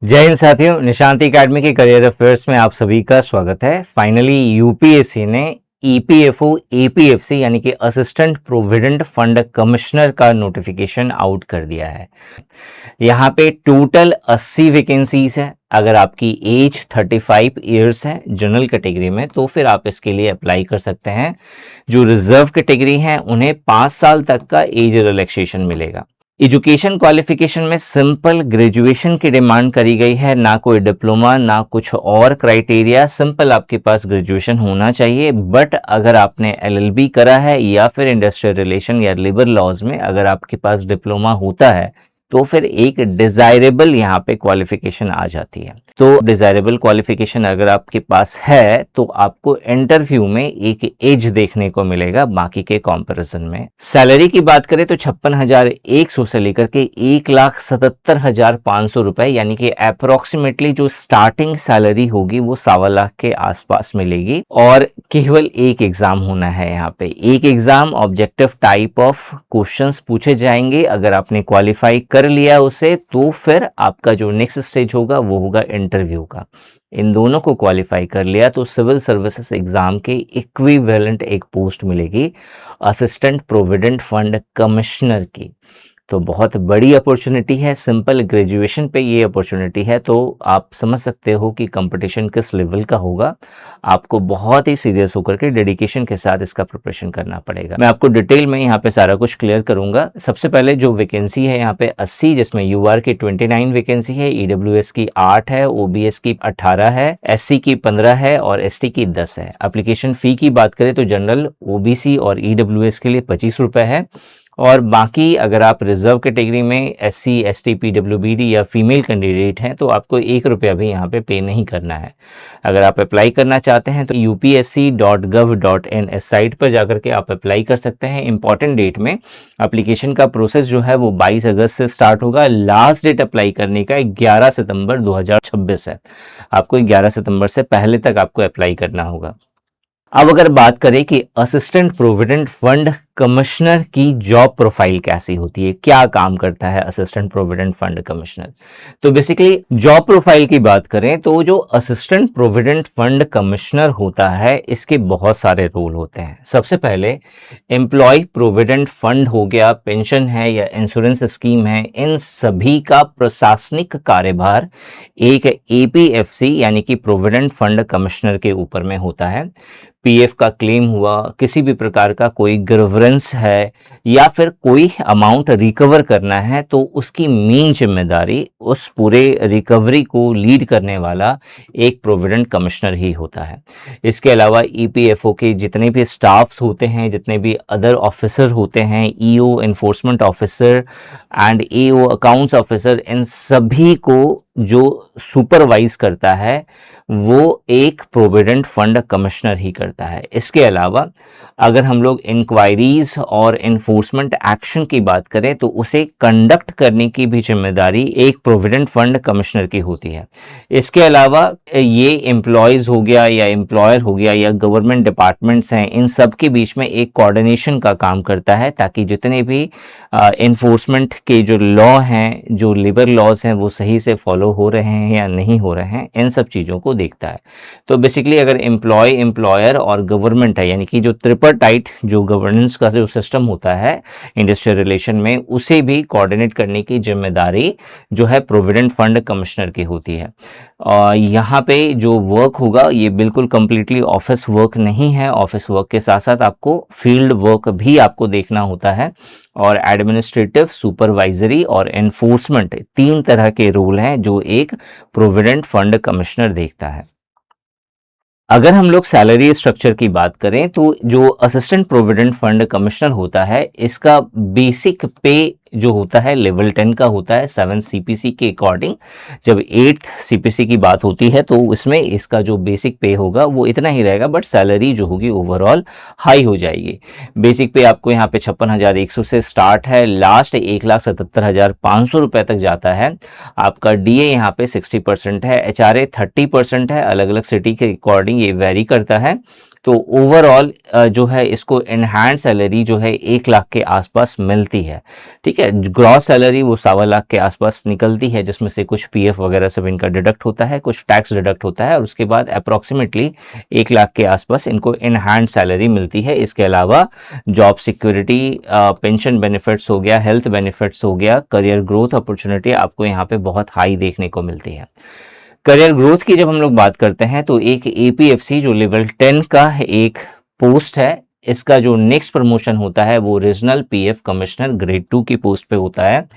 जय हिंद साथियों, निशांत एकेडमी के करियर अफेयर्स में आप सभी का स्वागत है। फाइनली यूपीएससी ने ईपीएफओ एपीएफसी यानी कि असिस्टेंट प्रोविडेंट फंड कमिश्नर का नोटिफिकेशन आउट कर दिया है। यहाँ पे टोटल 80 वैकेंसीज है। अगर आपकी एज 35 इयर्स है जनरल कैटेगरी में तो फिर आप इसके लिए अप्लाई कर सकते हैं। जो रिजर्व कैटेगरी हैं उन्हें 5 साल तक का एज रिलैक्सेशन मिलेगा। एजुकेशन क्वालिफिकेशन में सिंपल ग्रेजुएशन की डिमांड करी गई है, ना कोई डिप्लोमा ना कुछ और क्राइटेरिया। सिंपल आपके पास ग्रेजुएशन होना चाहिए। बट अगर आपने एलएलबी करा है या फिर इंडस्ट्रियल रिलेशन या लेबर लॉज में अगर आपके पास डिप्लोमा होता है तो फिर एक डिजायरेबल यहाँ पे क्वालिफिकेशन आ जाती है। तो डिजायरेबल क्वालिफिकेशन अगर आपके पास है तो आपको इंटरव्यू में एक एज देखने को मिलेगा बाकी के कंपैरिजन में। सैलरी की बात करें तो 56,100 से लेकर के 1,77,500 रुपए यानी कि अप्रोक्सीमेटली जो स्टार्टिंग सैलरी होगी वो 1,25,00,000 के आसपास मिलेगी। और केवल एक एग्जाम होना है। यहाँ पे एक exam objective type of questions पूछे जाएंगे। अगर आपने क्वालिफाई कर लिया उसे तो फिर आपका जो नेक्स्ट स्टेज होगा वो होगा इंटरव्यू का। इन दोनों को क्वालिफाई कर लिया तो सिविल सर्विसेज एग्जाम के इक्विवेलेंट एक पोस्ट मिलेगी असिस्टेंट प्रोविडेंट फंड कमिश्नर की। तो बहुत बड़ी अपॉर्चुनिटी है। सिंपल ग्रेजुएशन पे ये अपॉर्चुनिटी है तो आप समझ सकते हो कि कंपटीशन किस लेवल का होगा। आपको बहुत ही सीरियस होकर के डेडिकेशन के साथ इसका प्रिपरेशन करना पड़ेगा। मैं आपको डिटेल में यहाँ पे सारा कुछ क्लियर करूंगा। सबसे पहले जो वैकेंसी है यहाँ पे 80, जिसमें यूआर की 29 वैकेंसी है, ईडब्ल्यूएस की 8 है, ओबीएस की 18 है, एससी की 15 है और एसटी की 10 है। एप्लीकेशन फी की बात करें तो जनरल, ओबीसी और ईडब्ल्यूएस के लिए 25 रुपए है। और बाकी अगर आप रिजर्व कैटेगरी में एससी, एसटी, पीडब्ल्यूबीडी या फीमेल कैंडिडेट हैं तो आपको 1 रुपया भी यहाँ पे पे नहीं करना है। अगर आप अप्लाई करना चाहते हैं तो upsc.gov.in इस साइट पर जाकर के आप अप्लाई कर सकते हैं। इंपॉर्टेंट डेट में एप्लीकेशन का प्रोसेस जो है वो 22 अगस्त से स्टार्ट होगा। लास्ट डेट अप्लाई करने का 11 सितंबर 2026 है। आपको 11 सितंबर से पहले तक आपको अप्लाई करना होगा। अब अगर बात करें कि असिस्टेंट प्रोविडेंट फंड कमिश्नर की जॉब प्रोफाइल कैसी होती है, क्या काम करता है असिस्टेंट प्रोविडेंट फंड कमिश्नर, तो बेसिकली जॉब प्रोफाइल की बात करें तो जो असिस्टेंट प्रोविडेंट फंड कमिश्नर होता है इसके बहुत सारे रोल होते हैं। सबसे पहले एम्प्लॉय प्रोविडेंट फंड हो गया, पेंशन है या इंश्योरेंस स्कीम है, इन सभी का प्रशासनिक कार्यभार एक एपीएफसी यानी कि प्रोविडेंट फंड कमिश्नर के ऊपर में होता है। पीएफ का क्लेम हुआ, किसी भी प्रकार का कोई ग्रीवेंस है या फिर कोई अमाउंट रिकवर करना है तो उसकी मेन जिम्मेदारी उस पूरे रिकवरी को लीड करने वाला एक प्रोविडेंट कमिश्नर ही होता है। इसके अलावा ईपीएफओ के जितने भी स्टाफ्स होते हैं, जितने भी अदर ऑफिसर होते हैं, EO enforcement officer and AO accounts officer, इन सभी को जो सुपरवाइज करता है वो एक प्रोविडेंट फंड कमिश्नर ही करता है। इसके अलावा अगर हम लोग इंक्वायरीज और इन्फोर्समेंट एक्शन की बात करें तो उसे कंडक्ट करने की भी जिम्मेदारी एक प्रोविडेंट फंड कमिश्नर की होती है। इसके अलावा ये एम्प्लॉयज हो गया या एम्प्लॉयर हो गया या गवर्नमेंट डिपार्टमेंट्स हैं, इन सब के बीच में एक कोऑर्डिनेशन का काम करता है ताकि जितने भी इन्फोर्समेंट के जो लॉ हैं, जो लेबर लॉज हैं, वो सही से फॉलो हो रहे हैं या नहीं हो रहे हैं, इन सब चीज़ों को देखता है। तो बेसिकली अगर एम्प्लॉय, एम्प्लॉयर और गवर्नमेंट है यानी कि जो ट्रिपरटाइट जो गवर्नेंस का जो सिस्टम होता है इंडस्ट्रियल रिलेशन में, उसे भी कोऑर्डिनेट करने की जिम्मेदारी जो है प्रोविडेंट फंड कमिश्नर की होती है। और यहाँ पे जो वर्क होगा ये बिल्कुल कंप्लीटली ऑफिस वर्क नहीं है। ऑफिस वर्क के साथ साथ आपको फील्ड वर्क भी आपको देखना होता है और एडमिनिस्ट्रेटिव, सुपरवाइजरी और एनफोर्समेंट 3 तरह के रोल हैं जो एक प्रोविडेंट फंड कमिश्नर देखता है। अगर हम लोग सैलरी स्ट्रक्चर की बात करें तो जो असिस्टेंट प्रोविडेंट फंड कमिश्नर होता है इसका बेसिक पे जो होता है लेवल 10 का होता है 7 सीपीसी के अकॉर्डिंग। जब 8th सीपीसी की बात होती है तो इसमें इसका जो बेसिक पे होगा वो इतना ही रहेगा, बट सैलरी जो होगी ओवरऑल हाई हो जाएगी। बेसिक पे आपको यहाँ पे 56,100 से स्टार्ट है, लास्ट 1,77,500 रुपए तक जाता है। आपका डीए यहाँ पे 60% है, एचआरए 30% है। अलग अलग सिटी के अकॉर्डिंग ये वेरी करता है। तो ओवरऑल जो है इसको एनहांस सैलरी जो है 1 लाख के आसपास मिलती है। ठीक है, ग्रॉस सैलरी वो 1.25 लाख के आसपास निकलती है, जिसमें से कुछ पीएफ वगैरह सब इनका डिडक्ट होता है, कुछ टैक्स डिडक्ट होता है, और उसके बाद अप्रॉक्सीमेटली 1 लाख के आसपास इनको एनहांस सैलरी मिलती है। इसके अलावा जॉब सिक्योरिटी, पेंशन बेनिफिट्स हो गया, हेल्थ बेनिफिट्स हो गया, करियर ग्रोथ अपॉर्चुनिटी आपको यहाँ पे बहुत हाई देखने को मिलती है। करियर ग्रोथ की जब हम लोग बात करते हैं तो एक एपीएफसी जो लेवल 10 का एक पोस्ट है, इसका जो नेक्स्ट प्रमोशन होता है वो रीजनल पीएफ कमिश्नर ग्रेड 2 की पोस्ट पे होता है।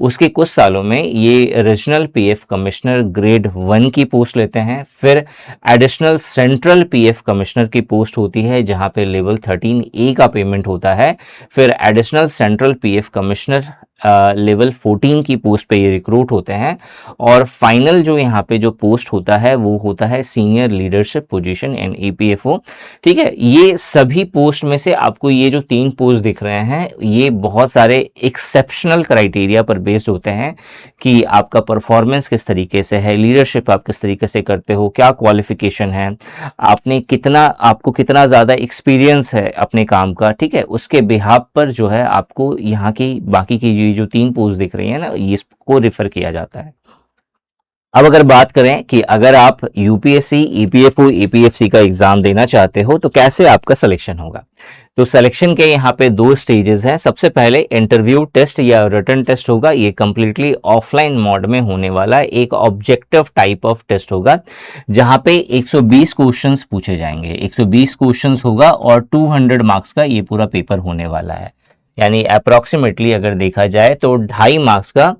उसके कुछ सालों में ये रीजनल पीएफ कमिश्नर ग्रेड 1 की पोस्ट लेते हैं। फिर एडिशनल सेंट्रल पीएफ कमिश्नर की पोस्ट होती है जहां पे लेवल 13A का पेमेंट होता है। फिर additional central PF commissioner level 14 की पोस्ट पे ये रिक्रूट होते हैं। और फाइनल जो यहाँ पे जो पोस्ट होता है वो होता है senior leadership position in EPFO. ठीक है, ये सभी पोस्ट में से आपको ये जो 3 पोस्ट दिख रहे हैं ये बहुत सारे एक्सेप्शनल क्राइटेरिया पर बेस्ड होते हैं कि आपका परफॉर्मेंस किस तरीके से है, लीडरशिप आप किस तरीके से करते हो, क्या क्वालिफिकेशन है, आपको कितना ज़्यादा एक्सपीरियंस है अपने काम का। ठीक है, उसके बिहाफ पर जो है आपको यहाँ की बाकी की ये जो 3 पोस्ट दिख रही है ना, इसको रिफर किया जाता है। अब अगर बात करें कि अगर आप यूपीएससी, ईपीएफओ, ईपीएफसी का एग्जाम देना चाहते हो तो कैसे आपका सिलेक्शन होगा। तो सिलेक्शन के यहाँ पे 2 स्टेजेस हैं। सबसे पहले इंटरव्यू टेस्ट या रिटन टेस्ट होगा, ये कंप्लीटली ऑफलाइन मोड में होने वाला है, एक ऑब्जेक्टिव टाइप ऑफ टेस्ट होगा जहाँ पे 120 क्वेश्चंस पूछे जाएंगे, 120 क्वेश्चंस होगा और 200 मार्क्स का ये पूरा पेपर होने वाला है। यानी अप्रॉक्सीमेटली अगर देखा जाए तो 2.5 मार्क्स का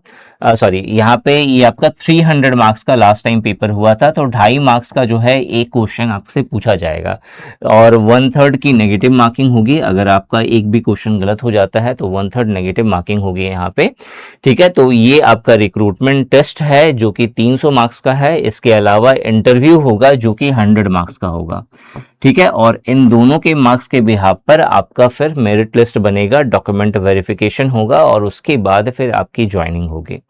सॉरी, यहाँ पे ये आपका 300 मार्क्स का लास्ट टाइम पेपर हुआ था, तो 2.5 मार्क्स का जो है एक क्वेश्चन आपसे पूछा जाएगा और 1/3 की नेगेटिव मार्किंग होगी। अगर आपका एक भी क्वेश्चन गलत हो जाता है तो 1/3 नेगेटिव मार्किंग होगी यहाँ पे। ठीक है, तो ये आपका रिक्रूटमेंट टेस्ट है जो कि 300 मार्क्स का है। इसके अलावा इंटरव्यू होगा जो कि 100 मार्क्स का होगा। ठीक है, और इन दोनों के मार्क्स के बिहाफ पर आपका फिर मेरिट लिस्ट बनेगा, डॉक्यूमेंट वेरिफिकेशन होगा और उसके बाद फिर आपकी ज्वाइनिंग होगी।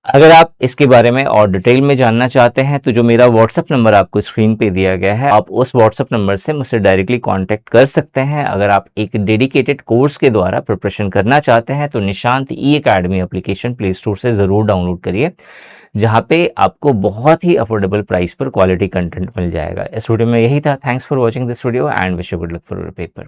अगर आप इसके बारे में और डिटेल में जानना चाहते हैं तो जो मेरा व्हाट्सएप नंबर आपको स्क्रीन पे दिया गया है, आप उस व्हाट्सएप नंबर से मुझसे डायरेक्टली कांटेक्ट कर सकते हैं। अगर आप एक डेडिकेटेड कोर्स के द्वारा प्रिपरेशन करना चाहते हैं तो निशांत ई एकेडमी एप्लीकेशन प्ले स्टोर से ज़रूर डाउनलोड करिए, जहाँ पे आपको बहुत ही अफोर्डेबल प्राइस पर क्वालिटी कंटेंट मिल जाएगा। इस वीडियो में यही था। Thanks for watching this video and wish you good luck for your paper.